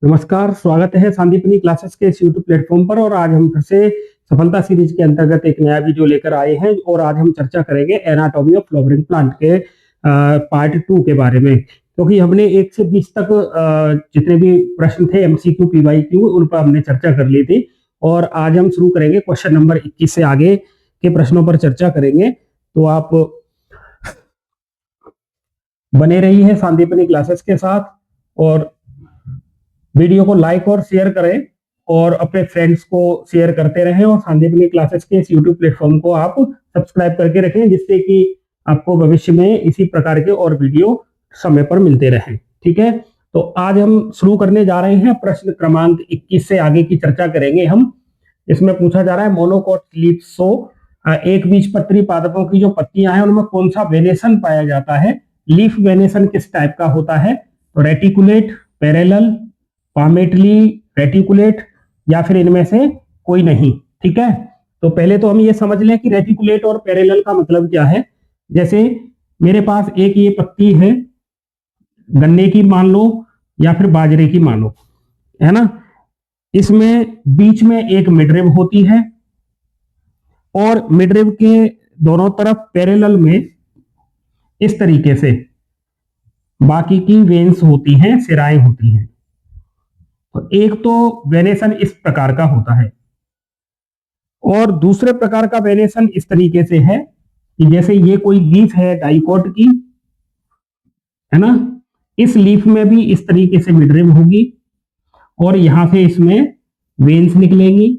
नमस्कार, स्वागत है संदीपनी क्लासेस के इस यूट्यूब प्लेटफॉर्म पर। और आज हम फिर से सफलता सीरीज के अंतर्गत एक नया वीडियो लेकर आए हैं और आज हम चर्चा करेंगे एनाटॉमी ऑफ फ्लावरिंग प्लांट के पार्ट 2 के बारे में। क्योंकि हमने 1 से 20 तक जितने भी प्रश्न थे एमसीक्यू पीवाईक्यू उन पर हमने चर्चा कर ली थी और आज हम शुरू करेंगे क्वेश्चन नंबर 21 से आगे के प्रश्नों पर चर्चा करेंगे। तो आप बने रही है संदीपनी क्लासेस के साथ और वीडियो को लाइक और शेयर करें और अपने फ्रेंड्स को शेयर करते रहें और संदीपनी क्लासेस के इस यूट्यूब प्लेटफॉर्म को आप सब्सक्राइब करके रखें जिससे कि आपको भविष्य में इसी प्रकार के और वीडियो समय पर मिलते रहें। ठीक है, तो आज हम शुरू करने जा रहे हैं। प्रश्न क्रमांक 21 से आगे की चर्चा करेंगे हम। इसमें पूछा जा रहा है मोनोकोट लीफ शो एक बीजपत्री पादपों की जो पत्तियां हैं उनमें कौन सा वेनेशन पाया जाता है। लीफ वेनेशन किस टाइप का होता है? तो रेटिकुलेट, पैरेलल, पामेटली, रेटिकुलेट या फिर इनमें से कोई नहीं। ठीक है, तो पहले तो हम ये समझ लें कि रेटिकुलेट और पैरेलल का मतलब क्या है। जैसे मेरे पास एक ये पत्ती है गन्ने की मान लो या फिर बाजरे की मान लो, है ना। इसमें बीच में एक मिडरिब होती है और मिडरिब के दोनों तरफ पैरेलल में इस तरीके से बाकी की वेन्स होती हैं, सिराएं होती हैं। तो एक तो वेनेशन इस प्रकार का होता है और दूसरे प्रकार का वेनेशन इस तरीके से है कि जैसे ये कोई लीफ है डाइकोट की, है ना। इस लीफ में भी इस तरीके से मिडरिब होगी और यहां से इसमें वेन्स निकलेंगी,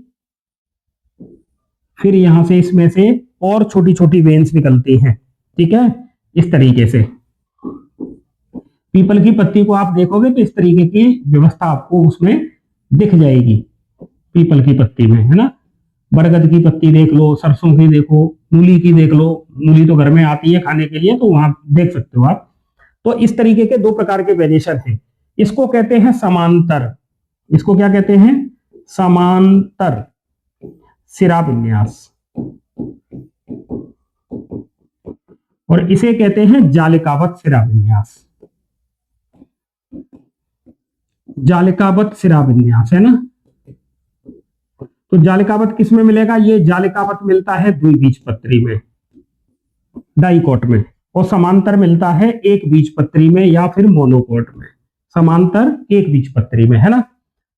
फिर यहां से इसमें से और छोटी छोटी वेन्स निकलती हैं। ठीक है, इस तरीके से पीपल की पत्ती को आप देखोगे तो इस तरीके की व्यवस्था आपको उसमें दिख जाएगी पीपल की पत्ती में, है ना। बरगद की पत्ती देख लो, सरसों की देखो, मूली की देख लो। मूली तो घर में आती है खाने के लिए, तो वहां देख सकते हो आप। तो इस तरीके के दो प्रकार के वेरिएशन हैं। इसको कहते हैं समांतर। इसको क्या कहते हैं? समांतर सिरा विन्यास। और इसे कहते हैं जालिकावत सिरा विन्यास। जालिकावत सिरा विन्यास, है ना। तो जालिकावत किस में मिलेगा? ये जालिकावत मिलता है द्विबीजपत्री में, डाइकोट में, और समांतर मिलता है एक बीजपत्री में या फिर मोनोकोट में। समांतर एक बीजपत्री में, है ना।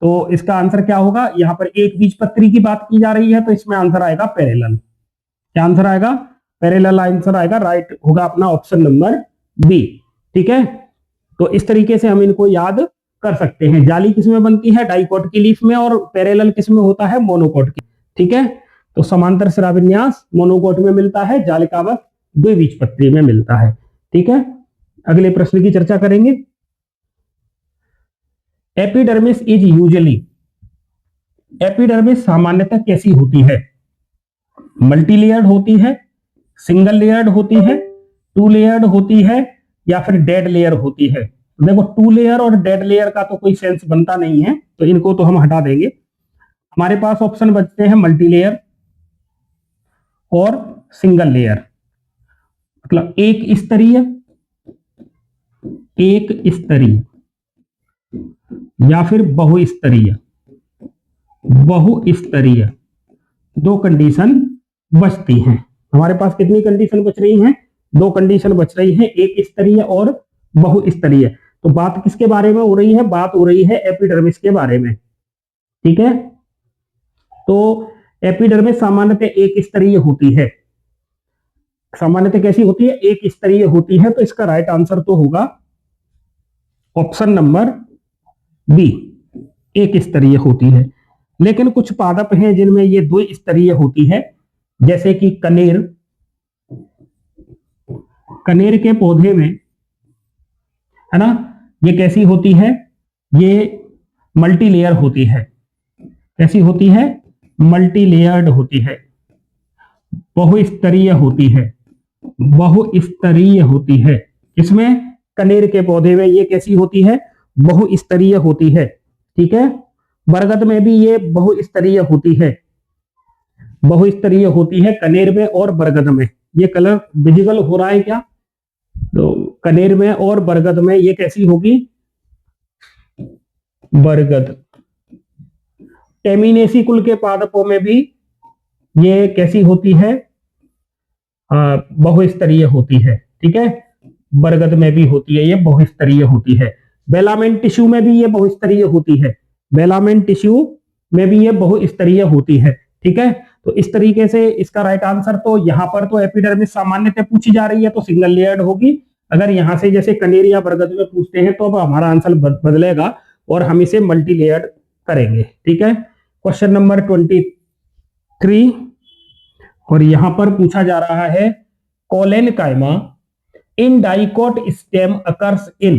तो इसका आंसर क्या होगा? यहां पर एक बीजपत्री की बात की जा रही है तो इसमें आंसर आएगा पैरेलल। क्या आंसर आएगा? पैरेलल आंसर आएगा। राइट होगा अपना ऑप्शन नंबर बी। ठीक है, तो इस तरीके से हम इनको याद कर सकते हैं। जाली किसमें बनती है? डाइकोट की लीफ में, और पैरेलल किसमें होता है? मोनोकोट की। ठीक है, तो समांतर शिराविन्यास मोनोकोट में मिलता है, जालिकावत द्विबीजपत्री में मिलता है। ठीक है, अगले प्रश्न की चर्चा करेंगे। एपिडर्मिस इज यूजुअली, एपिडर्मिस सामान्यतः कैसी होती है? मल्टी लेयर्ड होती है, सिंगल लेयर्ड होती है, टू लेयर्ड होती है या फिर डेड लेयर होती है? देखो, टू लेयर और डेड लेयर का तो कोई सेंस बनता नहीं है, तो इनको तो हम हटा देंगे। हमारे पास ऑप्शन बचते हैं मल्टी लेयर और सिंगल लेयर। मतलब एक स्तरीय, एक स्तरीय या फिर बहुस्तरीय। बहुस्तरीय दो कंडीशन बचती हैं। हमारे पास कितनी कंडीशन बच रही हैं? दो कंडीशन बच रही है, एक स्तरीय और बहुस्तरीय। तो बात किसके बारे में हो रही है? बात हो रही है एपिडर्मिस के बारे में। ठीक है, तो एपिडर्मिस सामान्यतः एक स्तरीय होती है। सामान्यतः कैसी होती है? एक स्तरीय होती है। तो इसका राइट आंसर तो होगा ऑप्शन नंबर बी, एक स्तरीय होती है। लेकिन कुछ पादप हैं जिनमें ये द्विस्तरीय होती है, जैसे कि कनेर। कनेर के पौधे में, है ना, ये कैसी होती है? ये मल्टी लेयर होती है। कैसी होती है? मल्टी लेयर्ड होती है, बहुस्तरीय होती है, बहुस्तरीय होती है। इसमें कनेर के पौधे में ये कैसी होती है? बहुस्तरीय होती है। ठीक है, बरगद में भी ये बहुस्तरीय होती है, बहुस्तरीय होती है कनेर में और बरगद में। ये कलर विजिबल हो रहा है क्या? तो कनेर में और बरगद में ये कैसी होगी? बरगद। टेमिनेसी कुल के पादपों में भी ये कैसी होती है, बहुस्तरीय होती है। ठीक है, बरगद में भी होती है, ये बहुस्तरीय होती है। बेलामेन टिश्यू में भी ये बहुस्तरीय होती है, बेलामेन टिश्यू में भी ये बहुस्तरीय होती है। ठीक है, तो इस तरीके से इसका राइट आंसर, तो यहाँ पर तो एपिडर्मिस सामान्यतः पूछी जा रही है तो सिंगल लेयर्ड होगी। अगर यहाँ से जैसे कनेरी या बरगद में पूछते हैं तो अब हमारा आंसर बदलेगा और हम इसे मल्टी लेयर्ड करेंगे। ठीक है, क्वेश्चन नंबर 23 और यहां पर पूछा जा रहा है collenchyma in dicot stem occurs in.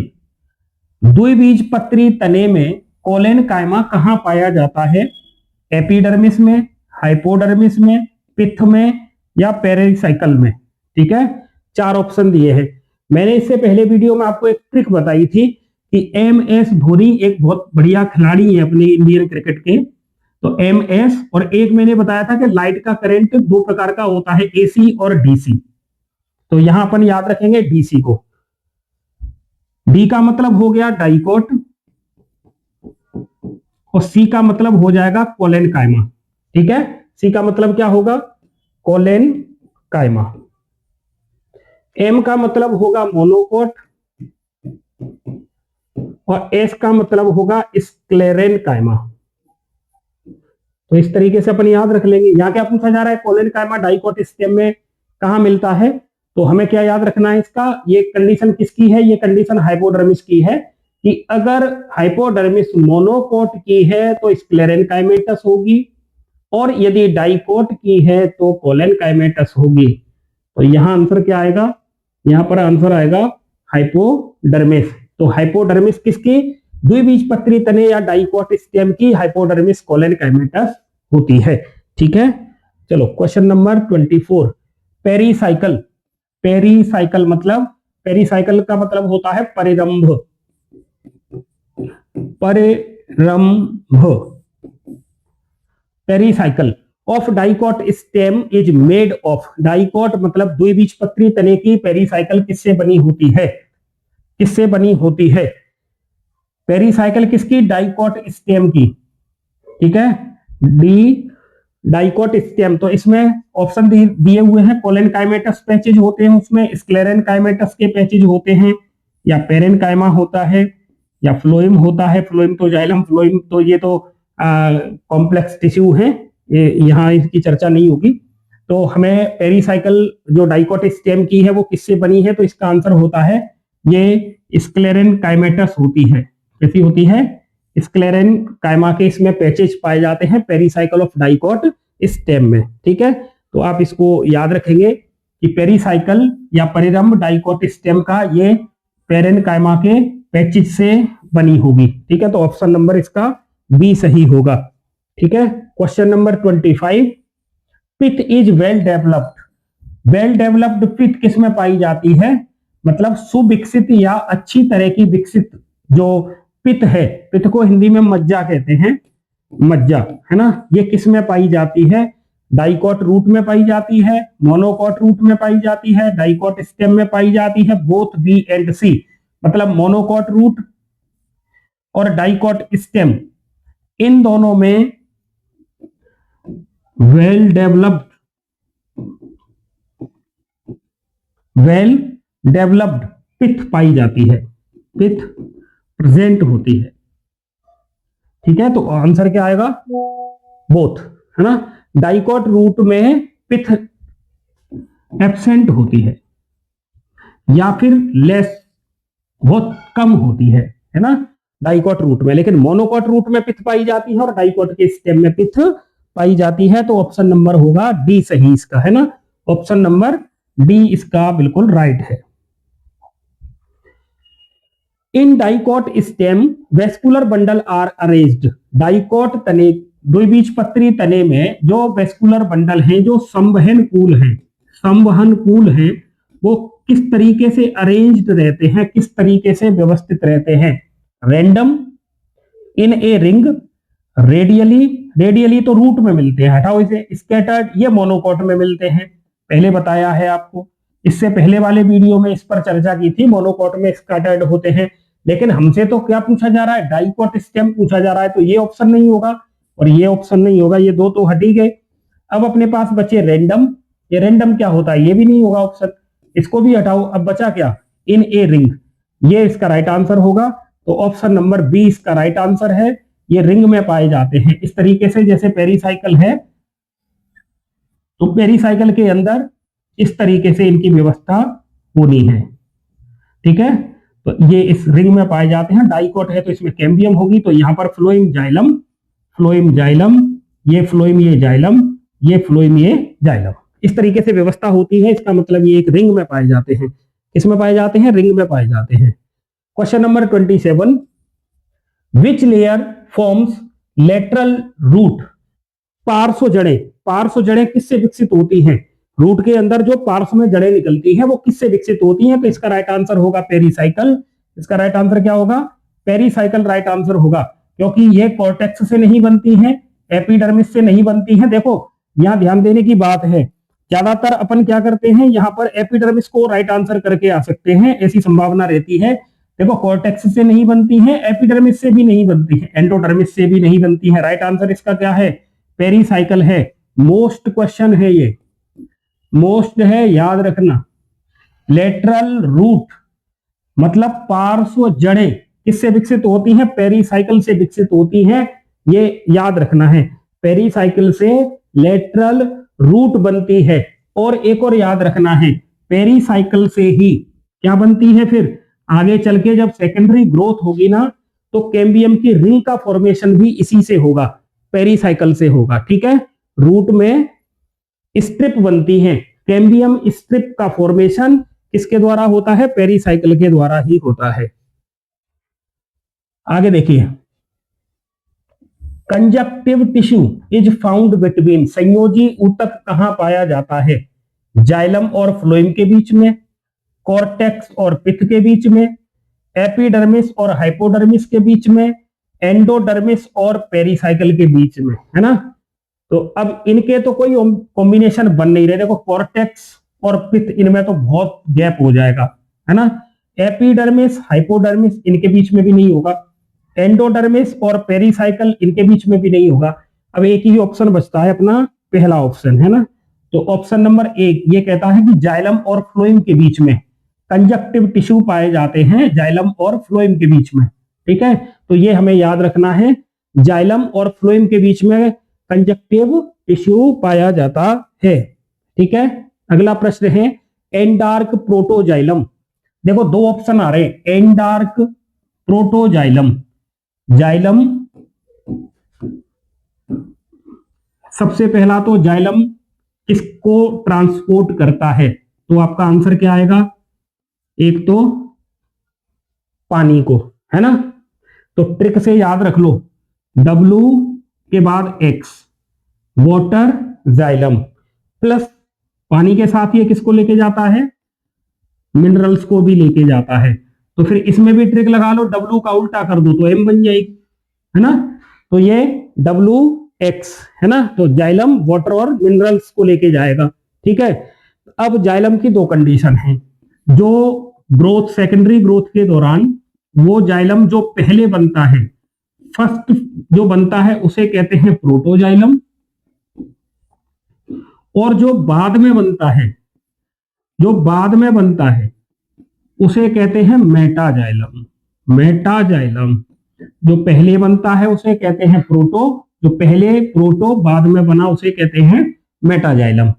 द्विबीजपत्री तने में कोलेनकाइमा कहां पाया जाता है? एपिडर्मिस में, हाइपोडर्मिस में, पिथ में या पेरिसाइकल में। ठीक है, 4 ऑप्शन दिए हैं। मैंने इससे पहले वीडियो में आपको एक ट्रिक बताई थी कि एमएस धोनी एक बहुत बढ़िया खिलाड़ी है अपने इंडियन क्रिकेट के। तो एमएस और एक मैंने बताया था कि लाइट का करंट 2 प्रकार का होता है, एसी और डीसी। तो यहां अपन याद रखेंगे डीसी को। डी का मतलब हो गया डाइकोट और सी का मतलब हो जाएगा कोलेनकाइमा। ठीक है, सी का मतलब क्या होगा? कोलेनकाइमा। एम का मतलब होगा मोनोकोट और एस का मतलब होगा स्क्लेरेनकाइमा। तो इस तरीके से अपन याद रख लेंगे। यहां क्या पूछा जा रहा है? कोलेनकाइमा डाइकोट स्टेम में कहां मिलता है? तो हमें क्या याद रखना है इसका? ये कंडीशन किसकी है? ये कंडीशन हाइपोडर्मिस की है कि अगर हाइपोडर्मिस मोनोकोट की है तो स्क्लेरेनकाइमेटस होगी और यदि डाइकोट की है तो कोलेनकाइमेटस होगी। तो यहां आंसर क्या आएगा? यहां पर आंसर आएगा हाइपोडर्मिस। तो हाइपोडर्मिस किसकी? द्विबीजपत्री तने या डाइकोट स्टेम की हाइपोडर्मिस कोलेनकाइमेटस होती है। ठीक है, चलो क्वेश्चन नंबर 24। पेरीसाइकल। पेरीसाइकल मतलब, पेरीसाइकल का मतलब होता है परिरंभ। परिरंभ। Pericycle of dicot stem is made of. Dicot मतलब द्विबीजपत्री तने की पेरीसाइकल किससे बनी होती है? किससे बनी होती है? पेरीसाइकल किसकी? डाइकोट स्टेम की। ठीक है, डी डाइकोट स्टेम। तो इसमें ऑप्शन दिए हुए हैं, कोलेनकाइमेटस पैचेज होते हैं, उसमें स्क्लेरेनकाइमेटस के पैचेज होते हैं, या पेरेनकाइमा होता है, या फ्लोएम होता है। फ्लोएम तो जाइलम फ्लोएम तो ये तो कॉम्प्लेक्स टिश्यू है, यहाँ इसकी चर्चा नहीं होगी। तो हमें पेरीसाइकल जो डाइकोट स्टेम की है वो किससे बनी है? तो इसका आंसर होता है ये स्क्लेरेनकाइमेटस होती है। कैसी होती है? स्क्लेरेनकाइमा के इसमें पैचेज पाए जाते हैं पेरीसाइकल ऑफ डाइकोट स्टेम में। ठीक है, तो आप इसको याद रखेंगे कि पेरीसाइकल या परिरंभ डाइकोट स्टेम का ये पेरेनकाइमा के पैचेज से बनी होगी। ठीक है, तो ऑप्शन नंबर इसका बी सही होगा। ठीक है, question number 25। Pith is well developed. Well developed pith किसमें पाई जाती है? मतलब सुविकसित या अच्छी तरह की विकसित जो पित्त है, पित्त को हिंदी में मज्जा कहते हैं, मज्जा है ना, ये किस में पाई जाती है? डाइकोट रूट में पाई जाती है, मोनोकोट रूट में पाई जाती है, डाइकोट स्टेम में पाई जाती है, बोथ बी एंड सी। मतलब मोनोकोट रूट और डाइकोट स्टेम इन दोनों में वेल डेवलप्ड पिथ पाई जाती है, पिथ प्रेजेंट होती है। ठीक है, तो आंसर क्या आएगा? बोथ, है ना। डाइकोट रूट में पिथ एब्सेंट होती है या फिर लेस, बहुत कम होती है ना, डाइकोट रूट में। लेकिन मोनोकोट रूट में पिथ पाई जाती है और डाइकोट के स्टेम में पिथ पाई जाती है। तो ऑप्शन नंबर होगा डी सही इसका, है ना। ऑप्शन नंबर डी इसका बिल्कुल राइट है। In dicot stem vascular bundle are arranged. Dicot तने, द्विबीजपत्री तने में जो वेस्कुलर बंडल हैं, जो संवहनकूल हैं, संवहनकूल हैं, वो किस तरीके से अरेंज्ड रहते हैं, किस तरीके से व्यवस्थित रहते हैं? Random, in a ring, radially. Radially तो रूट में मिलते हैं, हटाओ इसे। स्कैटर्ड, ये मोनोकोट में मिलते हैं, पहले बताया है आपको। इससे पहले वाले वीडियो में इस पर चर्चा की थी, मोनोकोट में स्कैटर्ड होते हैं, लेकिन हमसे तो क्या पूछा जा रहा है, डाइकोट स्टेम पूछा जा रहा है, तो ये ऑप्शन नहीं होगा और ये ऑप्शन नहीं होगा, ये दो तो हट ही गए। अब अपने पास बचे रैंडम, ये रैंडम क्या होता है, ये भी नहीं होगा ऑप्शन, इसको भी हटाओ। अब बचा क्या, इन ए रिंग, ये इसका राइट आंसर होगा। तो ऑप्शन नंबर बी इसका राइट आंसर है, ये रिंग में पाए जाते हैं। इस तरीके से जैसे पेरीसाइकिल है, तो पेरीसाइकिल के अंदर इस तरीके से इनकी व्यवस्था होनी है, ठीक है। तो ये इस रिंग में पाए जाते हैं। डाइकोट है तो इसमें कैम्बियम होगी, तो यहां पर फ्लोएम जाइलम, फ्लोएम जाइलम, ये फ्लोएम ये जाइलम, ये फ्लोएम ये जाइलम, इस तरीके से व्यवस्था होती है। इसका मतलब ये एक रिंग में पाए जाते हैं। इसमें पाए जाते हैं, रिंग में पाए जाते हैं। Question number 27, which layer forms lateral root, पार्श्व जड़ें, पार्श्व जड़ें किससे विकसित होती हैं, रूट के अंदर जो पार्श्व में जड़ें निकलती हैं वो किससे विकसित होती हैं। तो इसका राइट आंसर होगा पेरीसाइकल। इसका राइट आंसर क्या होगा, पेरीसाइकल राइट आंसर होगा, क्योंकि ये कॉर्टेक्स से नहीं बनती हैं, एपिडर्मिस से नहीं बनती हैं। देखो यहां ध्यान देने की बात है, ज्यादातर अपन क्या करते हैं, यहां पर एपिडर्मिस को राइट आंसर करके आ सकते हैं, ऐसी संभावना रहती है। देखो कॉर्टेक्स से नहीं बनती है, एपिडर्मिस से भी नहीं बनती है, एंडोडर्मिस से भी नहीं बनती है। राइट आंसर इसका क्या है, पेरीसाइकिल है। मोस्ट क्वेश्चन है ये, मोस्ट है, याद रखना। लेटरल रूट मतलब पार्श्व जड़ें किससे विकसित होती हैं, पेरीसाइकिल से विकसित होती हैं, ये याद रखना है। पेरीसाइकिल से लेटरल रूट बनती है। और एक और याद रखना है, पेरीसाइकिल से ही क्या बनती है, फिर आगे चल के जब सेकेंडरी ग्रोथ होगी ना, तो कैम्बियम की रिंग का फॉर्मेशन भी इसी से होगा, पेरीसाइकिल से होगा, ठीक है। रूट में स्ट्रिप बनती है, कैम्बियम स्ट्रिप का फॉर्मेशन किसके द्वारा होता है, पेरीसाइकिल के द्वारा ही होता है। आगे देखिए, conjunctive tissue is found between, संयोजी ऊतक कहां पाया जाता है, जाइलम और फ्लोएम के बीच में, कॉर्टेक्स और पिथ के बीच में, एपिडर्मिस और हाइपोडर्मिस के बीच में, एंडोडर्मिस और पेरीसाइकिल के बीच में, है ना। तो अब इनके तो कोई कॉम्बिनेशन बन नहीं रहे। देखो कॉर्टेक्स और पिथ, इनमें तो बहुत गैप हो जाएगा, है ना। एपिडर्मिस हाइपोडर्मिस इनके बीच में भी नहीं होगा, एंडोडर्मिस और पेरीसाइकिल इनके बीच में भी नहीं होगा। अब एक ही ऑप्शन बचता है अपना, पहला ऑप्शन, है ना। तो ऑप्शन नंबर 1 ये कहता है कि जाइलम और फ्लोएम के बीच में कंजक्टिव टिश्यू पाए जाते हैं, जाइलम और फ्लोएम के बीच में, ठीक है। तो ये हमें याद रखना है, जाइलम और फ्लोएम के बीच में कंजक्टिव टिश्यू पाया जाता है, ठीक है। अगला प्रश्न है एंडार्क प्रोटोजाइलम। देखो दो ऑप्शन आ रहे हैं, एंडार्क प्रोटोजाइलम, जाइलम, सबसे पहला तो जाइलम किसको ट्रांसपोर्ट करता है, तो आपका आंसर क्या आएगा, एक तो पानी को, है ना। तो ट्रिक से याद रख लो, W के बाद X, वाटर जाइलम, प्लस पानी के साथ ये किसको लेके जाता है, मिनरल्स को भी लेके जाता है। तो फिर इसमें भी ट्रिक लगा लो, W का उल्टा कर दो तो M बन जाएगी, है ना। तो ये WX है ना, तो जाइलम वाटर और मिनरल्स को लेके जाएगा, ठीक है। अब जाइलम की दो कंडीशन है, जो ग्रोथ सेकेंडरी ग्रोथ के दौरान वो जाइलम जो पहले बनता है, फर्स्ट जो बनता है उसे कहते हैं प्रोटोजाइलम, और जो बाद में बनता है, जो बाद में बनता है उसे कहते हैं मेटाजाइलम। मेटाजाइलम जो पहले बनता है उसे कहते हैं प्रोटो, जो पहले प्रोटो बाद में बना उसे कहते हैं मेटाजाइलम।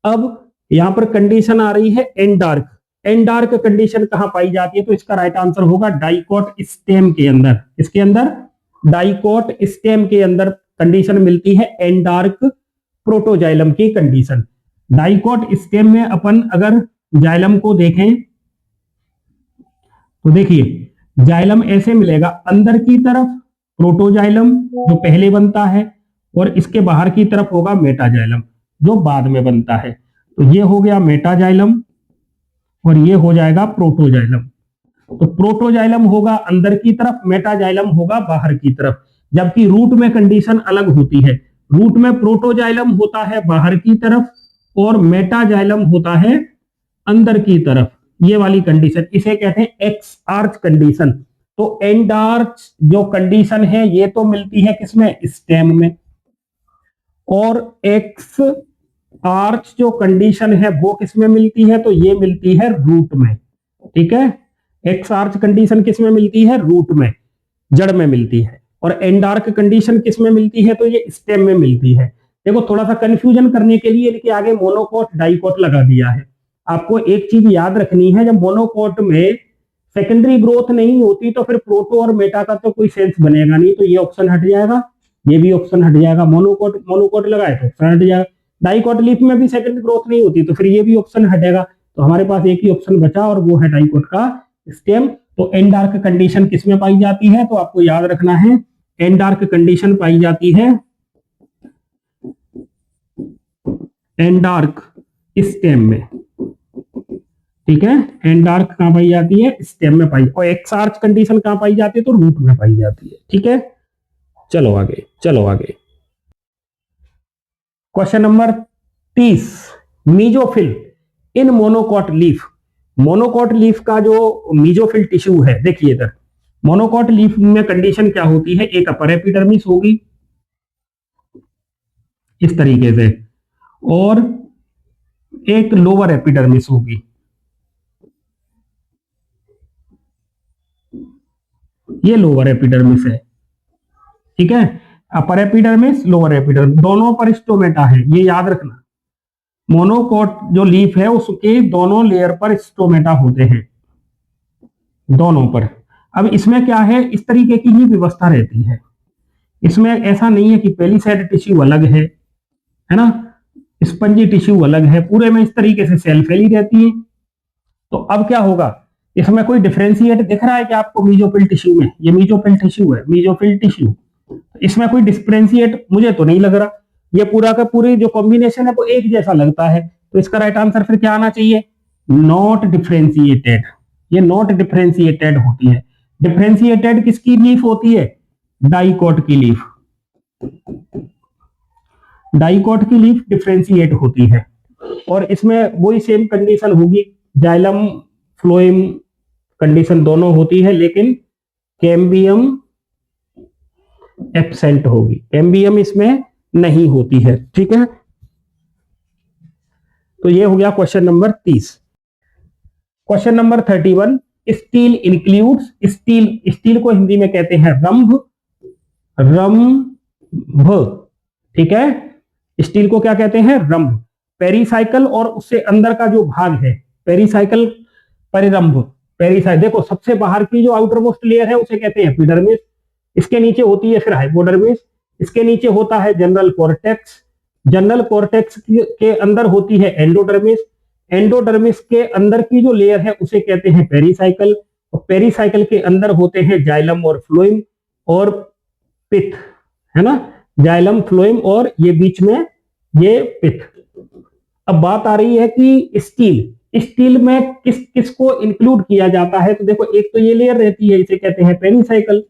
अब यहां पर कंडीशन आ रही है एंडार्क। एंडार्क कंडीशन कहां पाई जाती है, तो इसका राइट आंसर होगा डाइकोट स्टेम के अंदर। इसके अंदर डाइकोट स्टेम के अंदर कंडीशन मिलती है एंडार्क प्रोटोजाइलम की कंडीशन। डाइकोट स्टेम में अपन अगर जाइलम को देखें तो देखिए जाइलम ऐसे मिलेगा, अंदर की तरफ प्रोटोजाइलम जो पहले बनता है, और इसके बाहर की तरफ होगा मेटाजाइलम जो बाद में बनता है। तो ये हो गया मेटाजाइलम और ये हो जाएगा प्रोटोजाइलम। तो प्रोटोजाइलम होगा अंदर की तरफ, मेटाजाइलम होगा बाहर की तरफ, जबकि रूट में कंडीशन अलग होती है। रूट में प्रोटोजाइलम होता है बाहर की तरफ और मेटाजाइलम होता है अंदर की तरफ, ये वाली कंडीशन, इसे कहते हैं एक्स आर्च कंडीशन। तो एंड आर्च जो कंडीशन है ये तो मिलती है किसमें, स्टेम में, और एक्स आर्च जो कंडीशन है वो किसमें मिलती है, तो ये मिलती है रूट में। ठीक है, एक्स आर्च कंडीशन किसमें मिलती है, रूट में, जड़ में मिलती है, और एंड आर्क कंडीशन किसमें मिलती है, तो ये स्टेम में मिलती है। देखो थोड़ा सा कंफ्यूजन करने के लिए लिखे आगे मोनोकोट डाइकोट लगा दिया है। आपको एक चीज याद रखनी है, जब मोनोकोट में सेकेंडरी ग्रोथ नहीं होती तो फिर प्रोटो और मेटा का तो कोई सेंस बनेगा नहीं, तो ये ऑप्शन हट जाएगा, ये भी ऑप्शन हट जाएगा। मोनोकोट मोनोकोट लगाए तो ऑप्शन हट जाएगा। डाइकोट लीफ में भी सेकेंडरी ग्रोथ नहीं होती तो फिर ये भी ऑप्शन हटेगा। तो हमारे पास एक ही ऑप्शन बचा और वो है डाइकोट का स्टेम। तो एंड आर्क कंडीशन किसमें पाई जाती है, तो आपको याद रखना है एंड आर्क कंडीशन पाई जाती है एंड आर्क स्टेम में। ठीक है, एंड आर्क कहां पाई जाती है, स्टेम में पाई, और एक्स आर्च कंडीशन कहां पाई जाती है, तो रूट में पाई जाती है। ठीक है, चलो आगे, चलो आगे। क्वेश्चन नंबर 30, मीजोफिल इन मोनोकोट लीफ। मोनोकोट लीफ का जो मीजोफिल टिश्यू है, देखिए इधर मोनोकोट लीफ में कंडीशन क्या होती है, एक अपर एपिडर्मिस होगी इस तरीके से, और एक लोअर एपिडर्मिस होगी, ये लोअर एपिडर्मिस है। ठीक है, अपर एपिडर्मिस लोअर एपिडर्मिस दोनों पर स्टोमेटा है, ये याद रखना। मोनोकोट जो लीफ है उसके दोनों लेयर पर स्टोमेटा होते हैं, दोनों पर। अब इसमें क्या है, इस तरीके की ही व्यवस्था रहती है, इसमें ऐसा नहीं है कि पहली साइड टिश्यू अलग है ना, स्पंजी टिश्यू अलग है, पूरे में इस तरीके से सेल फैली रहती है। तो अब क्या होगा, इसमें कोई डिफरेंशिएट दिख रहा है कि आपको मीजोफिल टिश्यू में, ये मीजोफिल टिश्यू है, मीजोफिल टिश्यू, इसमें कोई डिफरेंशिएट मुझे तो नहीं लग रहा, ये पूरा का पूरी जो कॉम्बिनेशन है वो एक जैसा लगता है। तो इसका राइट आंसर फिर क्या आना चाहिए, नॉट डिफरेंशिएटेड, ये नॉट डिफरेंशिएटेड होती है। डिफरेंशिएटेड किसकी लीफ होती है, डाइकोट की लीफ, डाइकोट की लीफ डिफरेंशिएट होती है, और इसमें वही सेम कंडीशन होगी, जाइलम फ्लोएम कंडीशन दोनों होती है, लेकिन कैम्बियम एब्सेंट होगी, कैम्बियम इसमें नहीं होती है। ठीक है, तो ये हो गया question number 30। Question number 31, steel includes, steel, steel को हिंदी में कहते हैं रंभ, रंभ। ठीक है, स्टील को क्या कहते हैं, रंभ। पेरीसाइकल और उससे अंदर का जो भाग है, पेरीसाइकल परिरंभ, पेरीसाइकल, देखो सबसे बाहर की जो आउटर मोस्ट लेयर है उसे कहते हैं एपिडर्मिस, इसके नीचे होती है फिर हाइपोडर्मिस, इसके नीचे होता है जनरल कॉर्टेक्स, जनरल कॉर्टेक्स के अंदर होती है एंडोडर्मिस, एंडोडर्मिस के अंदर की जो लेयर है उसे कहते हैं पेरीसाइकल, और पेरीसाइकल के अंदर होते हैं जाइलम और फ्लोएम और पिथ, है ना, जाइलम फ्लोएम और ये बीच में ये पिथ। अब बात आ रही है कि स्टील, स्टील में किस किस को इंक्लूड किया जाता है, तो देखो एक तो ये लेयर रहती है, इसे कहते हैं पेरीसाइकल,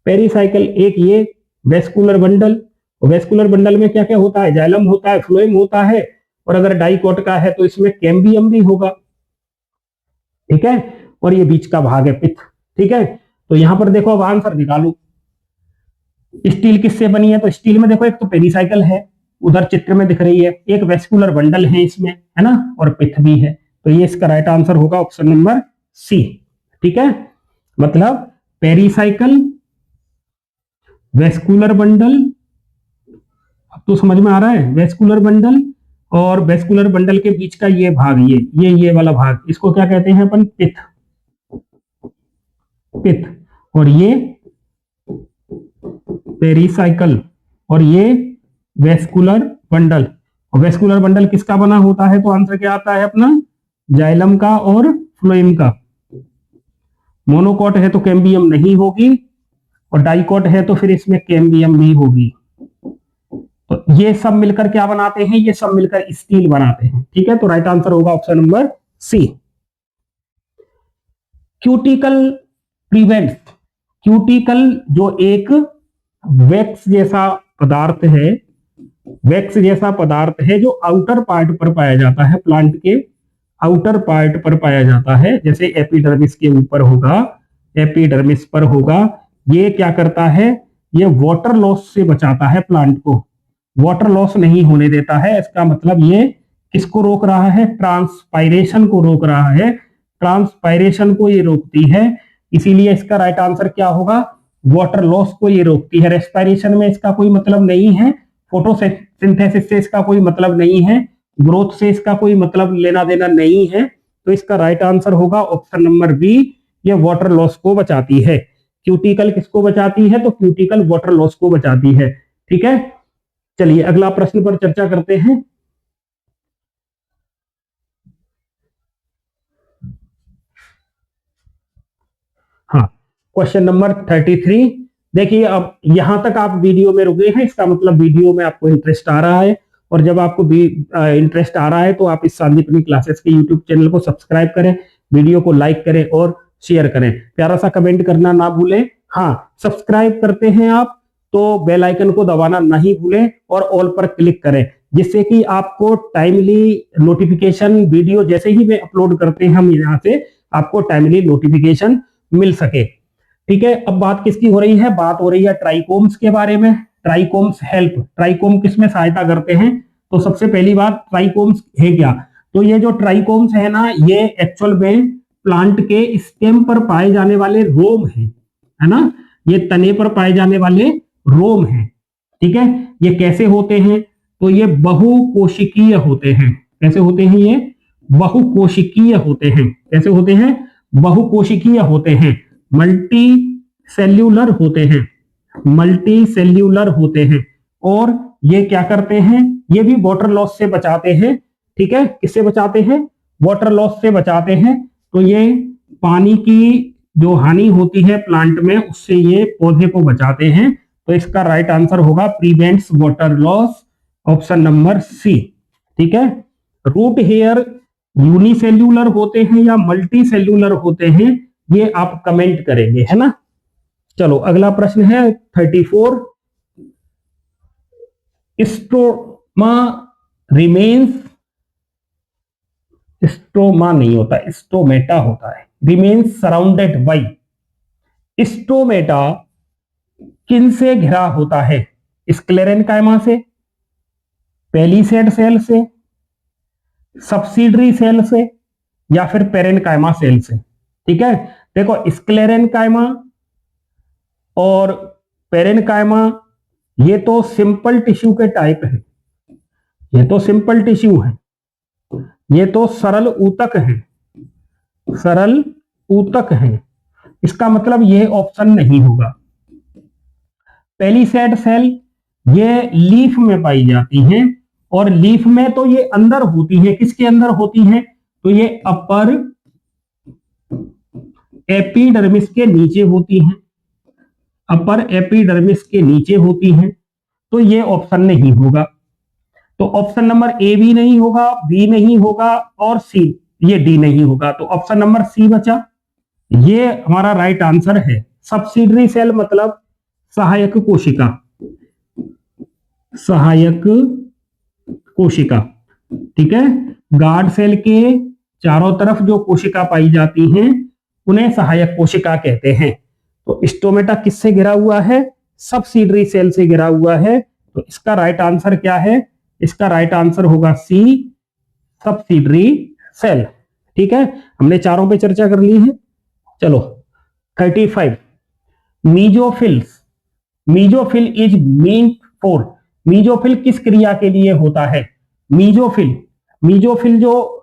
पेरीसाइकल, एक ये वेस्कुलर बंडल, वेस्कुलर बंडल में क्या क्या होता है, जाइलम होता है, फ्लोएम होता है, और अगर डाइकोट का है तो इसमें कैम्बियम भी होगा। ठीक है, और ये बीच का भाग है पिथ। ठीक है, तो यहां पर देखो अब आंसर निकालो, स्टील किससे बनी है, तो स्टील में देखो एक तो पेरीसाइकल है, उधर चित्र में दिख रही है, एक वेस्कुलर बंडल है इसमें, है ना, और पिथ भी है, तो ये इसका राइट आंसर होगा ऑप्शन नंबर सी। ठीक है, मतलब पेरीसाइकल, वेस्कुलर बंडल, अब तो समझ में आ रहा है, वेस्कुलर बंडल और वेस्कुलर बंडल के बीच का ये भाग, ये वाला भाग, इसको क्या कहते हैं अपन, पिथ, पिथ, और ये पेरीसाइकल, और ये वेस्कुलर बंडल, और वेस्कुलर बंडल किसका बना होता है, तो आंसर क्या आता है अपना, जाइलम का और फ्लोएम का। मोनोकोट है तो कैम्बियम नहीं होगी, और डाइकोट है तो फिर इसमें कैम्बियम भी होगी। तो ये सब मिलकर क्या बनाते हैं, ये सब मिलकर स्टील बनाते हैं। ठीक है, तो राइट आंसर होगा option number C. Cuticle prevents, cuticle जो एक वैक्स जैसा पदार्थ है, वैक्स जैसा पदार्थ है जो आउटर पार्ट पर पाया जाता है, प्लांट के आउटर पार्ट पर पाया जाता है, जैसे एपिडर्मिस के ऊपर होगा, एपिडर्मिस पर होगा। ये क्या करता है, ये वाटर लॉस से बचाता है प्लांट को, वाटर लॉस नहीं होने देता है। इसका मतलब ये किसको रोक रहा है, ट्रांसपायरेशन को रोक रहा है, ट्रांसपायरेशन को ये रोकती है। इसीलिए इसका राइट आंसर क्या होगा, वाटर लॉस को ये रोकती है। रेस्पिरेशन में इसका कोई मतलब नहीं है, फोटोसिंथेसिस से इसका कोई मतलब नहीं है, ग्रोथ से इसका कोई मतलब लेना देना नहीं है। तो इसका राइट आंसर होगा ऑप्शन नंबर बी, ये वाटर लॉस को बचाती है। क्यूटिकल किसको बचाती है, तो क्यूटिकल वाटर लॉस को बचाती है। ठीक है, चलिए अगला प्रश्न पर चर्चा करते हैं। हाँ, क्वेश्चन नंबर 33। देखिए अब यहां तक आप वीडियो में रुके हैं, इसका मतलब वीडियो में आपको इंटरेस्ट आ रहा है। और जब आपको इंटरेस्ट आ रहा है तो आप इस संदीपनी क्लासेस के यूट्यूब चैनल को सब्सक्राइब करें, वीडियो को लाइक करें और शेयर करें, प्यारा सा कमेंट करना ना भूलें। हाँ, सब्सक्राइब करते हैं आप तो बेल आइकन को दबाना नहीं भूलें और ऑल पर क्लिक करें, जिससे कि आपको टाइमली नोटिफिकेशन, वीडियो जैसे ही वे अपलोड करते हैं हम यहाँ से आपको टाइमली नोटिफिकेशन मिल सके। ठीक है, अब बात किसकी हो रही है, बात हो रही है ट्राइकोम्स के बारे में। ट्राइकोम्स हेल्प, ट्राइकोम किसमें सहायता करते हैं, तो सबसे पहली बात ट्राइकोम्स है क्या, तो ये जो ट्राइकोम्स है ना, ये एक्चुअल में प्लांट के स्टेम पर पाए जाने वाले रोम है ना, ये तने पर पाए जाने वाले रोम है। ठीक है, ये कैसे होते हैं, तो ये बहुकोशिकीय होते हैं। कैसे होते हैं, ये बहुकोशिकीय होते हैं। कैसे होते हैं, बहुकोशिकीय होते हैं, मल्टी सेल्यूलर होते हैं, मल्टी सेल्यूलर होते हैं। और ये क्या करते हैं, ये भी वाटर लॉस से बचाते हैं। ठीक है, किससे बचाते हैं, वाटर लॉस से बचाते हैं। तो ये पानी की जो हानि होती है प्लांट में, उससे ये पौधे को बचाते हैं। तो इसका राइट आंसर होगा prevents water loss, option number C. ठीक है, रूट हेयर यूनिसेल्यूलर होते हैं या मल्टी सेल्यूलर होते हैं, ये आप कमेंट करेंगे, है ना। चलो अगला प्रश्न है 34। स्टोमा रिमेन्स, स्टोमा नहीं होता, स्टोमेटा होता है, रिमेन्स सराउंडेड बाई। स्टोमेटा किन से घिरा होता है, स्क्लेरेनकाइमा से, पेलिसेड सेल से, सब्सिडरी सेल से, या फिर पेरेनकाइमा सेल से। ठीक है, देखो स्क्लेरेनकाइमा और पेरेनकाइमा ये तो सिंपल टिश्यू के टाइप है, ये तो सिंपल टिश्यू है, ये तो सरल ऊतक है, सरल ऊतक है। इसका मतलब ये ऑप्शन नहीं होगा। पेलिसेड सेल ये लीफ में पाई जाती हैं, और लीफ में तो ये अंदर होती है, किसके अंदर होती है, तो ये अपर एपिडर्मिस के नीचे होती हैं, अपर एपिडर्मिस के नीचे होती हैं। तो ये ऑप्शन नहीं होगा। तो ऑप्शन नंबर ए भी नहीं होगा, बी नहीं होगा, और सी, ये डी नहीं होगा। तो ऑप्शन नंबर सी बचा, ये हमारा राइट आंसर है। सब्सिडरी सेल मतलब सहायक कोशिका, सहायक कोशिका। ठीक है, गार्ड सेल के चारों तरफ जो कोशिका पाई जाती हैं उन्हें सहायक कोशिका कहते हैं। तो स्टोमेटा किससे घिरा हुआ है, सब्सिडरी सेल से घिरा हुआ है। तो इसका राइट आंसर क्या है, इसका राइट आंसर होगा सी, सब्सिडरी सेल। ठीक है, हमने चारों पे चर्चा कर ली है। चलो 35, mesophylls, mesophyll is mean for, mesophyll किस क्रिया के लिए होता है, मीजोफिल, मीजोफिल जो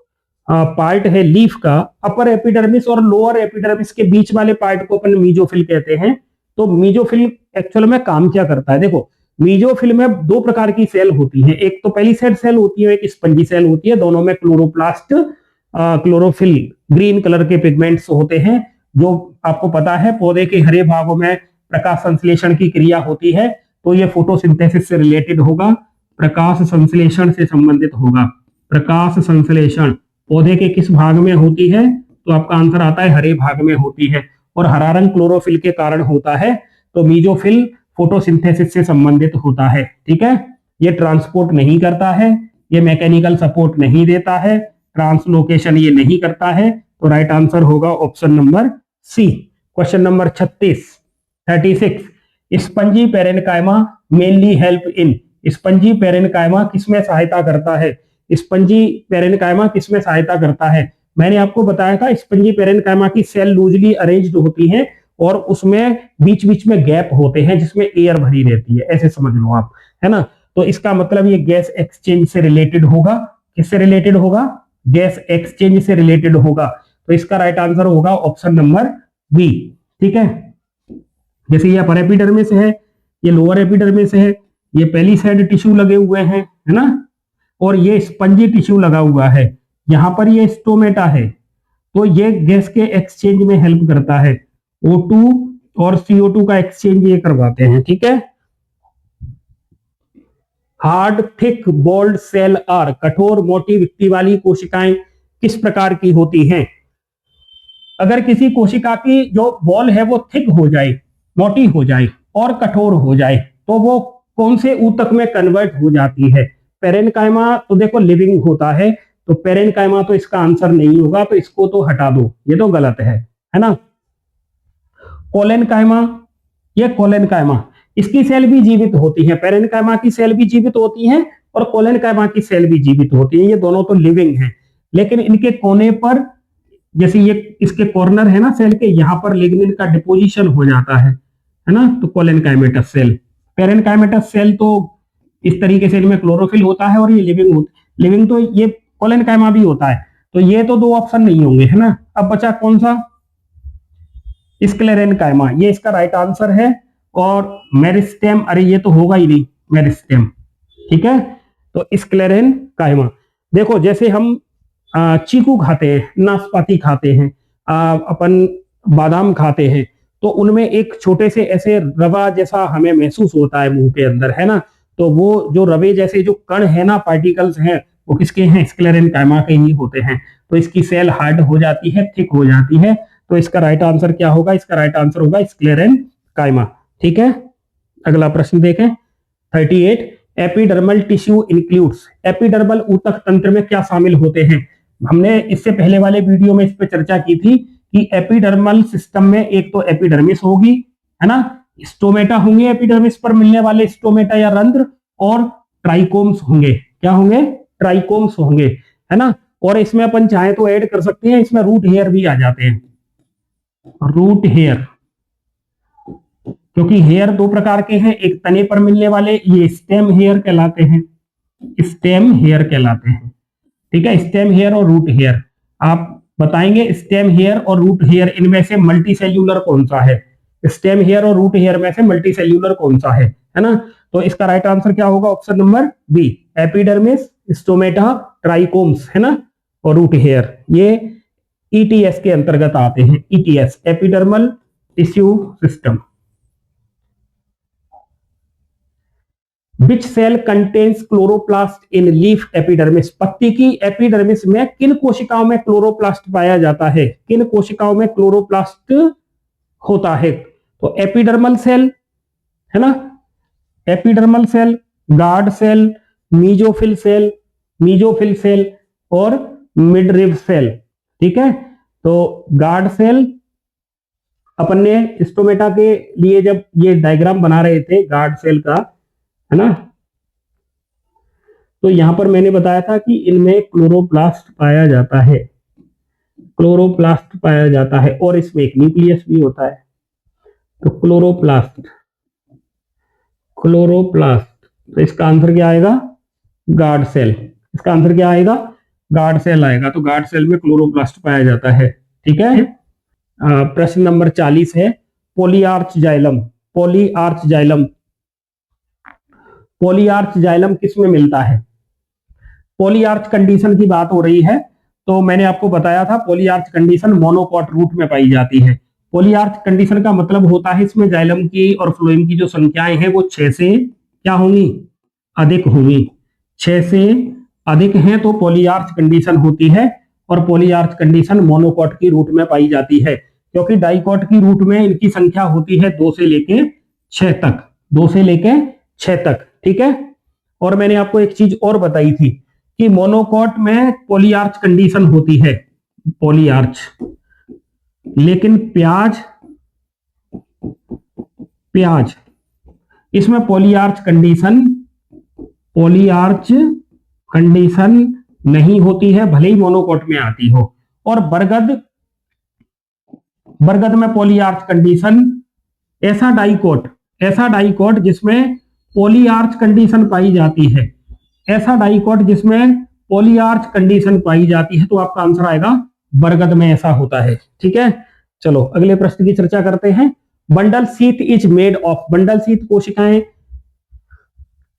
पार्ट है लीफ का, अपर एपिडर्मिस और लोअर एपिडर्मिस के बीच वाले पार्ट को अपन मीजोफिल कहते हैं। तो मीजोफिल एक्चुअल में काम क्या करता है, देखो मीजोफिल में दो प्रकार की सेल होती है, एक तो पेलिसेड सेल होती है, एक स्पंजी सेल होती है। दोनों में क्लोरोप्लास्ट, क्लोरोफिल, ग्रीन कलर के पिगमेंट्स होते हैं। जो आपको पता है पौधे के हरे भागों में प्रकाश संश्लेषण की क्रिया होती है, तो ये फोटोसिंथेसिस से रिलेटेड होगा, प्रकाश संश्लेषण से संबंधित होगा। प्रकाश संश्लेषण पौधे के किस भाग में होती है, तो आपका आंसर आता है हरे भाग में होती है, और हरा रंग क्लोरोफिल के कारण होता है। तो मीजोफिल फोटोसिंथेसिस से संबंधित होता है। ठीक है, ये ट्रांसपोर्ट नहीं करता है, ये मैकेनिकल सपोर्ट नहीं देता है, ट्रांसलोकेशन ये नहीं करता है। तो राइट आंसर होगा option number C. Question number 36 spongy parenchyma mainly help in, spongy parenchyma किसमें सहायता करता है, स्पंजी पेरेन्काइमा किसमें सहायता करता है। मैंने आपको बताया था स्पंजी पेरेन्काइमा की सेल लूजली अरेंज्ड होती है और उसमें बीच बीच में गैप होते हैं जिसमें एयर भरी रहती है, ऐसे समझ लो आप, है ना। तो इसका मतलब ये गैस एक्सचेंज से रिलेटेड होगा। किससे रिलेटेड होगा, गैस एक्सचेंज से रिलेटेड होगा। तो इसका राइट आंसर होगा ऑप्शन नंबर बी। ठीक है, जैसे ये अपर एपिडर्मिस है, ये लोअर एपिडर्मिस है, ये पहली साइड टिश्यू लगे हुए हैं, है ना, और ये स्पंजी टिश्यू लगा हुआ है, यहां पर ये स्टोमेटा है। तो ये गैस के एक्सचेंज में हेल्प करता है, O2 और CO2 का एक्सचेंज ये करवाते हैं। ठीक है, hard thick walled cell are, कठोर मोटी वित्ती वाली कोशिकाएं किस प्रकार की होती हैं। अगर किसी कोशिका की जो वॉल है वो थिक हो जाए, मोटी हो जाए और कठोर हो जाए तो वो कौन से ऊतक में कन्वर्ट हो जाती है। पेरेन्काइमा तो देखो लिविंग होता है, तो पेरेन्काइमा तो इसका आंसर नहीं होगा, तो इसको तो हटा दो, ये तो गलत है ना। कोलेनकाइमा, ये कोलेनकाइमा, इसकी सेल भी जीवित होती है, पेरेन्काइमा की सेल भी जीवित होती है और कोलेनकाइमा की सेल भी जीवित होती है, ये दोनों तो लिविंग हैं। लेकिन इनके कोने पर, जैसे ये इसके कॉर्नर है ना सेल के, यहाँ पर लिग्निन का डिपोजिशन हो जाता है ना, तो कोलेनकाइमेटस सेल। पेरेन्काइमेटस सेल तो इस तरीके से इनमें क्लोरोफिल होता है और ये लिविंग तो ये कोलेनकाइमा भी होता है, तो ये तो दो ऑप्शन नहीं होंगे, है ना। अब बचा कौन सा, स्क्लेरेनकाइमा, ये इसका राइट आंसर है। और मेरिस्टेम, अरे ये तो होगा ही नहीं, मेरिस्टेम। ठीक है, तो स्क्लेरेनकाइमा। देखो जैसे हम चीकू खाते हैं, नाशपाती खाते हैं, अपन बादाम खाते हैं, तो उनमें एक छोटे से ऐसे रवा जैसा हमें महसूस होता है मुंह के अंदर, है ना। तो वो जो रवे जैसे जो कण है ना, पार्टिकल्स हैं, वो किसके हैं, स्क्लेरेनकाइमा के ही होते हैं। तो इसकी सेल हार्ड हो जाती है, थिक हो जाती है, तो इसका राइट आंसर क्या होगा, इसका राइट आंसर होगा स्क्लेरेनकाइमा। ठीक है, अगला प्रश्न देखें 38 एपिडर्मल टिश्यू इंक्लूड्स, एपिडर्मल ऊतक तंत्र में क्या शामिल होते हैं। हमने इससे पहले वाले वीडियो में इस पे चर्चा की थी कि एपिडर्मल सिस्टम में एक तो एपिडर्मिस होगी, है ना, स्टोमेटा होंगे, एपिडर्मिस पर मिलने वाले स्टोमेटा या रंध्र, और ट्राइकोम्स होंगे। क्या होंगे, ट्राइकोम्स होंगे, है ना। और इसमें अपन चाहे तो ऐड कर सकते हैं, इसमें रूट हेयर भी आ जाते हैं, रूट हेयर, क्योंकि हेयर दो प्रकार के हैं, एक तने पर मिलने वाले ये स्टेम हेयर कहलाते हैं, स्टेम हेयर कहलाते हैं। ठीक है, स्टेम हेयर और रूट हेयर। आप बताएंगे स्टेम हेयर और रूट हेयर इनमें से मल्टी सेल्यूलर कौन सा है, स्टेम हेयर और रूट हेयर में से मल्टी सेल्यूलर कौन सा है ना। तो इसका राइट आंसर क्या होगा, option number B, epidermis, stomata, trichomes, है ना, और रूट हेयर, ये ईटीएस के अंतर्गत आते हैं, ETS, epidermal tissue system. Which cell contains chloroplast in leaf epidermis, पत्ती की एपिडर्मिस में किन कोशिकाओं में क्लोरोप्लास्ट पाया जाता है, किन कोशिकाओं में क्लोरोप्लास्ट होता है। तो एपिडर्मल सेल, है ना, epidermal cell, guard cell, mesophyll cell, mesophyll cell और मिडरिब सेल। ठीक है, तो गार्ड सेल, अपन ने स्टोमेटा के लिए जब ये डायग्राम बना रहे थे गार्ड सेल का, है ना, तो यहां पर मैंने बताया था कि इनमें क्लोरोप्लास्ट पाया जाता है, क्लोरोप्लास्ट पाया जाता है, और इसमें एक न्यूक्लियस भी होता है। तो क्लोरोप्लास्ट, क्लोरोप्लास्ट, तो इसका आंसर क्या आएगा, गार्ड सेल, इसका आंसर क्या आएगा, गार्ड सेल आएगा। तो गार्ड सेल में क्लोरोप्लास्ट पाया जाता है। ठीक है, प्रश्न नंबर 40 है पॉलीआर्च जाइलम, पॉलीआर्च जाइलम, पॉलीआर्च जाइलम किस में मिलता है। पॉलीआर्च कंडीशन की बात हो रही है, तो मैंने आपको बताया था पॉलीआर्च कंडीशन मोनोकॉट रूट में पाई जाती है। पॉलीआर्च कंडीशन का मतलब होता है इसमें जाइलम की और फ्लोएम की जो संख्याएं हैं वो 6 से क्या होंगी, अधिक होंगी, 6 से अधिक हैं तो पॉलीआर्च कंडीशन होती है। और पॉलीआर्च कंडीशन मोनोकॉट की रूट में पाई जाती है, क्योंकि डाइकॉट की रूट में इनकी संख्या होती है 2 से लेके 6 तक, 2 से लेके 6 तक। ठीक है, और मैंने आपको एक चीज और बताई थी कि मोनोकॉट में पॉलीआर्च कंडीशन होती है, पॉलीआर्च, लेकिन प्याज प्याज, इसमें पॉलीआर्च कंडीशन नहीं होती है, भले ही मोनोकोट में आती हो। और बरगद में पॉलीआर्च कंडीशन, ऐसा डाइकोट जिसमें पॉलीआर्च कंडीशन पाई जाती है, ऐसा डाइकोट जिसमें पॉलीआर्च कंडीशन पाई जाती है, तो आपका आंसर आएगा बरगद में ऐसा होता है। ठीक है, चलो अगले प्रश्न की चर्चा करते हैं। Bundle sheath is made of, bundle sheath कोशिकाएं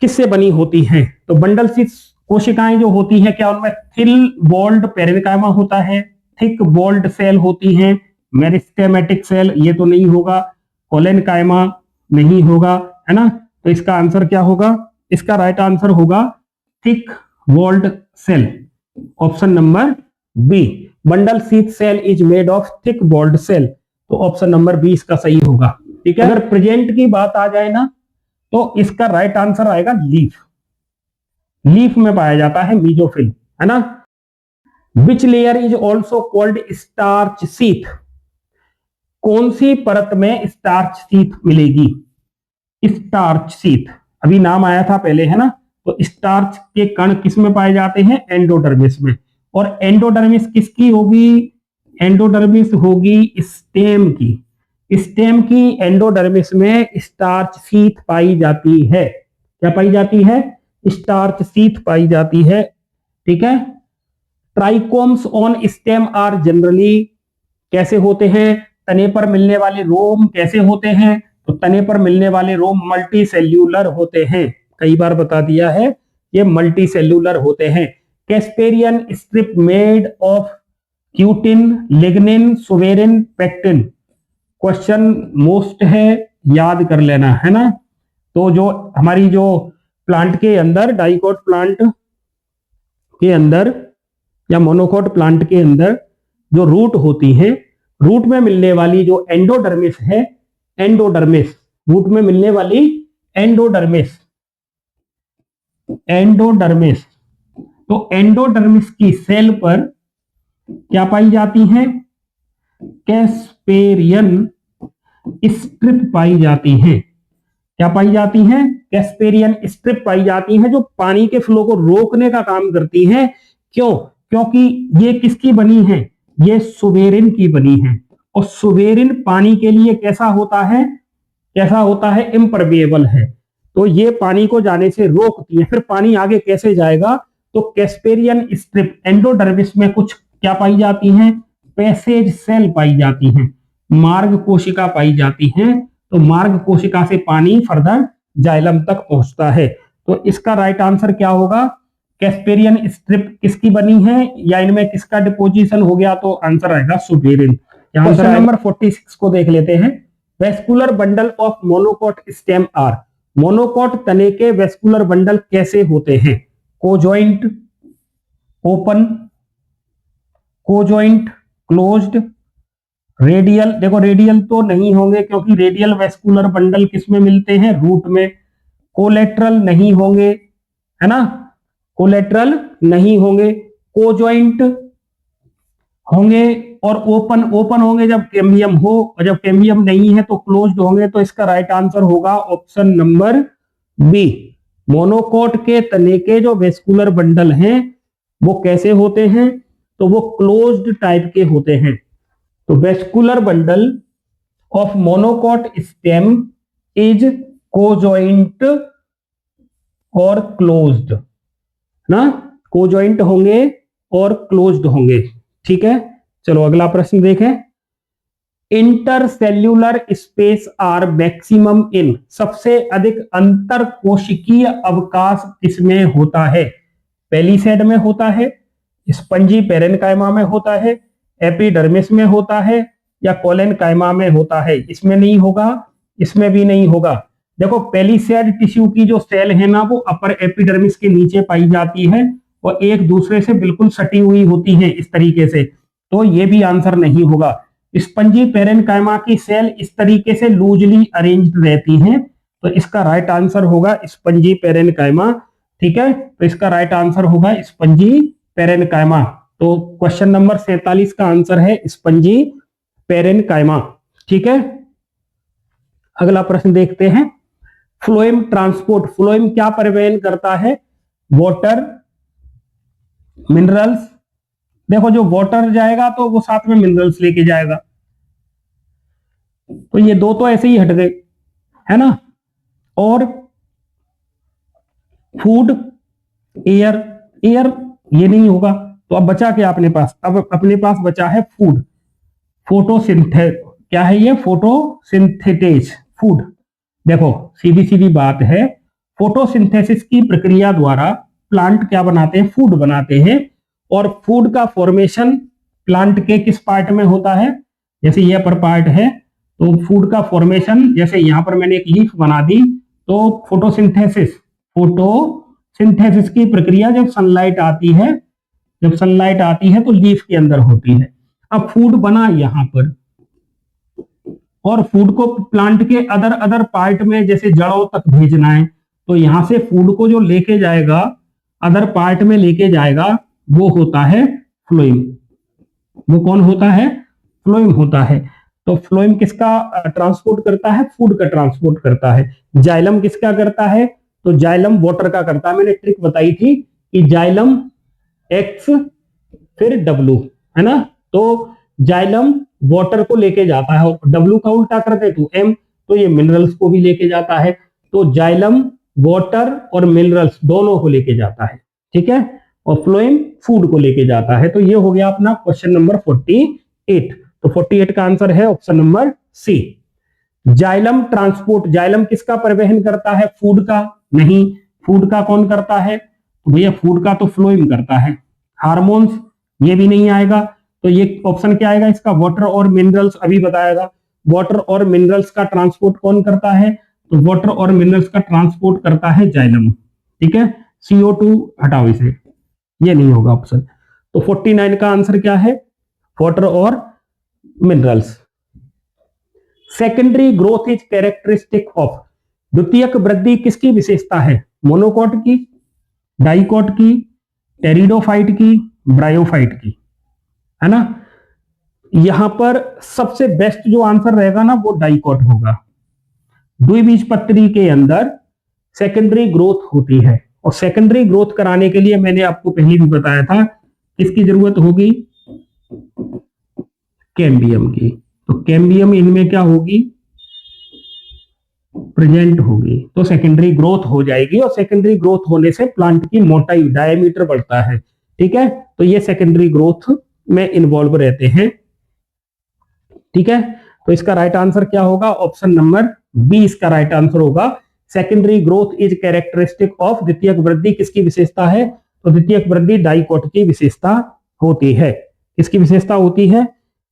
किससे बनी होती हैं? तो बंडल शीथ कोशिकाएं जो होती हैं, क्या उनमें थिल वॉल्ड पेरेन्काइमा होता है, थिक वॉल्ड सेल होती हैं, मेरिस्टेमेटिक सेल ये तो नहीं होगा, कोलेनकाइमा नहीं होगा, है ना? तो इसका आंसर क्या होगा? इसका राइट आंसर होगा thick walled cell, option number B. Bundle sheath cell is made of thick walled cell, तो ऑप्शन नंबर बी इसका सही होगा। ठीक है, अगर प्रेजेंट की बात आ जाए ना, तो इसका राइट आंसर आएगा लीफ में पाया जाता है मीजोफिल, है ना? Which layer is also called starch sheath, कौन सी परत में स्टार्च शीथ मिलेगी? स्टार्च शीथ अभी नाम आया था पहले, है ना? तो स्टार्च के कण किस में पाए जाते हैं? एंडोडर्मिस में। और एंडोडर्मिस किसकी होगी? एंडोडर्मिस होगी स्टेम की, स्टेम की एंडोडर्मिस में स्टार्च शीथ पाई जाती है। क्या पाई जाती है? स्टार्च शीथ पाई जाती है। ठीक है, trichomes on stem are generally कैसे होते हैं? तने पर मिलने वाले रोम कैसे होते हैं? तो तने पर मिलने वाले रोम मल्टी सेल्यूलर होते हैं, कई बार बता दिया है, ये मल्टी सेल्यूलर होते हैं। Casparian strip made of cutin, lignin, suberin, pectin, question most है, याद कर लेना, है ना? तो जो हमारी जो प्लांट के अंदर, डाइकोट प्लांट के अंदर या मोनोकोट प्लांट के अंदर जो रूट होती है, रूट में मिलने वाली जो एंडोडर्मिस है, एंडोडर्मिस, रूट में मिलने वाली एंडोडर्मिस, तो एंडोडर्मिस की सेल पर क्या पाई जाती है? कैस्पेरियन स्ट्रिप पाई जाती है। क्या पाई जाती है? कैस्पेरियन स्ट्रिप पाई जाती है, जो पानी के फ्लो को रोकने का काम करती है। क्यों? क्योंकि ये किसकी बनी है? ये सुवेरिन की बनी है, और सुवेरिन पानी के लिए कैसा होता है? कैसा होता है? इम्परमेबल है, तो ये पानी को जाने से रोकती है। फिर पानी आगे कैसे जाएगा? तो कैस्पेरियन स्ट्रिप एंडोडर्मिस में कुछ क्या पाई जाती हैं? पैसेज सेल पाई जाती हैं, मार्ग कोशिका पाई जाती हैं, तो मार्ग कोशिका से पानी फर्दर जाइलम तक पहुंचता है। तो इसका राइट आंसर क्या होगा? कैस्पेरियन स्ट्रिप किसकी बनी है, या इनमें किसका डिपोजिशन हो गया? तो आंसर आएगा सुवेरिन। क्वेश्चन नंबर 46 को देख लेते हैं। Vascular bundle of monocot stem are, monocot तने के वेस्कुलर बंडल कैसे होते हैं? Conjoint, open, conjoint, closed, radial. देखो रेडियल तो नहीं होंगे, क्योंकि रेडियल वेस्कुलर बंडल किसमें मिलते हैं? रूट में। कोलेट्रल नहीं होंगे, है ना? कोलेट्रल नहीं होंगे, कोजॉइंट होंगे, और ओपन होंगे जब कैम्बियम हो, और जब कैम्बियम नहीं है तो क्लोज्ड होंगे। तो इसका राइट आंसर होगा ऑप्शन नंबर बी। मोनोकोट के तने के जो वेस्कुलर बंडल हैं वो कैसे होते हैं? तो वो क्लोज्ड टाइप के होते हैं। तो vascular bundle of monocot stem is conjoint और क्लोज्ड ना, कोजॉइंट होंगे और क्लोज्ड होंगे। ठीक है, चलो अगला प्रश्न देखें। Intercellular space are maximum in, सबसे अधिक अंतर कोशिकीय अवकाश किसमें होता है? पेलिसेड में होता है, स्पंजी पेरेन्काइमा में होता है, एपिडर्मिस में होता है, या कोलेनकाइमा में होता है? इसमें नहीं होगा, इसमें भी नहीं होगा। देखो पेलिसेड टिश्यू की जो सेल है ना, वो अपर एपिडर्मिस के नीचे पाई जाती है और एक दूसरे से बिल्कुल सटी हुई होती है इस तरीके से, तो ये भी आंसर नहीं होगा। स्पंजी पेरेन्काइमा की सेल इस तरीके से लूजली अरेंज्ड रहती हैं, तो इसका राइट आंसर होगा स्पंजी पेरेन्काइमा। ठीक है, तो इसका राइट आंसर होगा स्पंजी पेरेन्काइमा। तो क्वेश्चन नंबर 47 का आंसर है स्पंजी पेरेन्काइमा। ठीक है, अगला प्रश्न देखते हैं। फ्लोएम ट्रांसपोर्ट, फ्लोएम क्या परिवहन करता है? Water, minerals. देखो जो वाटर जाएगा तो वो साथ में मिनरल्स लेके जाएगा, तो ये दो तो ऐसे ही हट गए, है ना। और फूड, एयर, एयर ये नहीं होगा, तो अब बचा क्या अपने पास? अब अपने पास बचा है फूड, फोटोसिंथे, क्या है ये? फोटोसिंथेटेज, फूड। देखो सीधी सीधी बात है, फोटोसिंथेसिस की प्रक्रिया द्वारा प्लांट क्या बनाते हैं? फूड बनाते हैं। और फूड का फॉर्मेशन प्लांट के किस पार्ट में होता है? जैसे ये पर पार्ट है, तो फूड का फॉर्मेशन, जैसे यहां पर मैंने एक लीफ बना दी, तो फोटोसिंथेसिस, फोटोसिंथेसिस की प्रक्रिया जब सनलाइट आती है, जब सनलाइट आती है तो लीफ के अंदर होती है। अब फूड बना यहां पर, और फूड को प्लांट के अदर अदर पार्ट में जैसे जड़ों तक भेजना है, तो यहां से फूड को जो लेके जाएगा, अदर पार्ट में लेके जाएगा, वो होता है फ्लोएम। वो कौन होता है? फ्लोएम होता है। तो फ्लोएम किसका ट्रांसपोर्ट करता है? फूड का ट्रांसपोर्ट करता है। जाइलम किसका करता है? तो जाइलम वाटर का करता है। मैंने ट्रिक बताई थी कि जाइलम एक्स फिर डब्लू, है ना। तो जाइलम वाटर को लेके जाता है, और डब्लू का उल्टा करते तो एम, तो ये मिनरल्स को भी लेके जाता है। तो जाइलम वाटर और मिनरल्स दोनों को लेके जाता है, ठीक है। और फ्लोएम फूड को लेके जाता है। तो ये हो गया अपना क्वेश्चन नंबर 48। तो 48 का आंसर है option number C. Xylem transport, xylem किसका परिवहन करता है? फूड का? नहीं, फूड का कौन करता है? तो भैया फूड का तो फ्लोएम करता है। हार्मोन्स, ये भी नहीं आएगा, तो ये ऑप्शन क्या आएगा इसका? वाटर और मिनरल्स, अभी बताएगा। वाटर और मिनरल्स का ट्रांसपोर्ट कौन करता है? तो वाटर और मिनरल्स का ट्रांसपोर्ट करता है जाइलम, ठीक है। CO2 हटाओ इसे, ये नहीं होगा ऑप्शन। तो 49 का आंसर क्या है? वाटर और minerals. Secondary growth is characteristic of, द्वितीयक वृद्धि किसकी विशेषता है? मोनोकॉट की, डाइकॉट की, टेरिडोफाइट की, ब्रायोफाइट की, है ना। यहां पर सबसे बेस्ट जो आंसर रहेगा ना, वो डाइकॉट होगा। द्विबीजपत्री के अंदर सेकेंडरी ग्रोथ होती है, और सेकेंडरी ग्रोथ कराने के लिए मैंने आपको पहले भी बताया था किसकी जरूरत होगी? कैम्बियम की। तो कैम्बियम इनमें क्या होगी? प्रेजेंट होगी, तो सेकेंडरी ग्रोथ हो जाएगी। और सेकेंडरी ग्रोथ होने से प्लांट की मोटाई, डायमीटर बढ़ता है, ठीक है। तो ये सेकेंडरी ग्रोथ में इन्वॉल्व रहते हैं, ठीक है। तो इसका राइट आंसर क्या होगा? ऑप्शन नंबर बी इसका राइट आंसर होगा। Secondary growth is characteristic of, द्वितीयक वृद्धि किसकी विशेषता है? तो द्वितीयक वृद्धि डाइकॉट की विशेषता होती है। किसकी विशेषता होती है?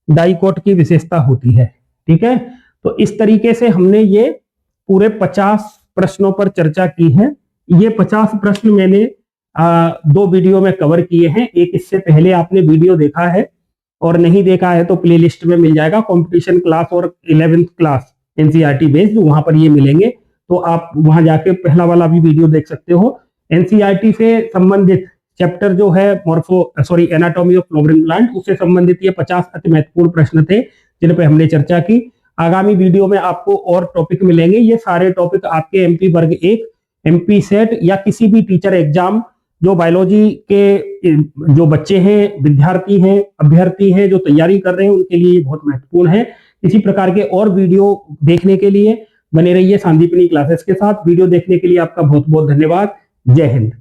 डाइकॉट की विशेषता होती है, ठीक है। तो इस तरीके से हमने ये पूरे 50 प्रश्नों पर चर्चा की है। ये 50 प्रश्न मैंने 2 वीडियो में कवर किए हैं। एक इससे पहले आपने वीडियो देखा है, और नहीं देखा है तो प्लेलिस्ट में मिल जाएगा, कंपटीशन क्लास और 11th क्लास एनसीईआरटी बेस्ड, वहां पर ये मिलेंगे। तो आप वहां जाके पहला वाला भी वीडियो देख सकते हो। एनसीईआरटी से संबंधित चैप्टर जो है एनाटॉमी ऑफ फ्लावरिंग प्लांट, उससे संबंधित ये 50 अति महत्वपूर्ण प्रश्न थे जिन पे हमने चर्चा की। आगामी वीडियो में आपको और टॉपिक मिलेंगे। ये सारे टॉपिक आपके एमपी वर्ग 1, एमपी सेट या किसी भी टीचर एग्जाम, जो बायोलॉजी के जो बच्चे हैं, विद्यार्थी हैं, अभ्यर्थी हैं, जो तैयारी कर रहे हैं, उनके लिए बहुत महत्वपूर्ण है। इसी प्रकार के और वीडियो देखने के लिए बने रहिए संदीपनी क्लासेस के साथ। वीडियो देखने के लिए आपका बहुत बहुत धन्यवाद। जय हिंद।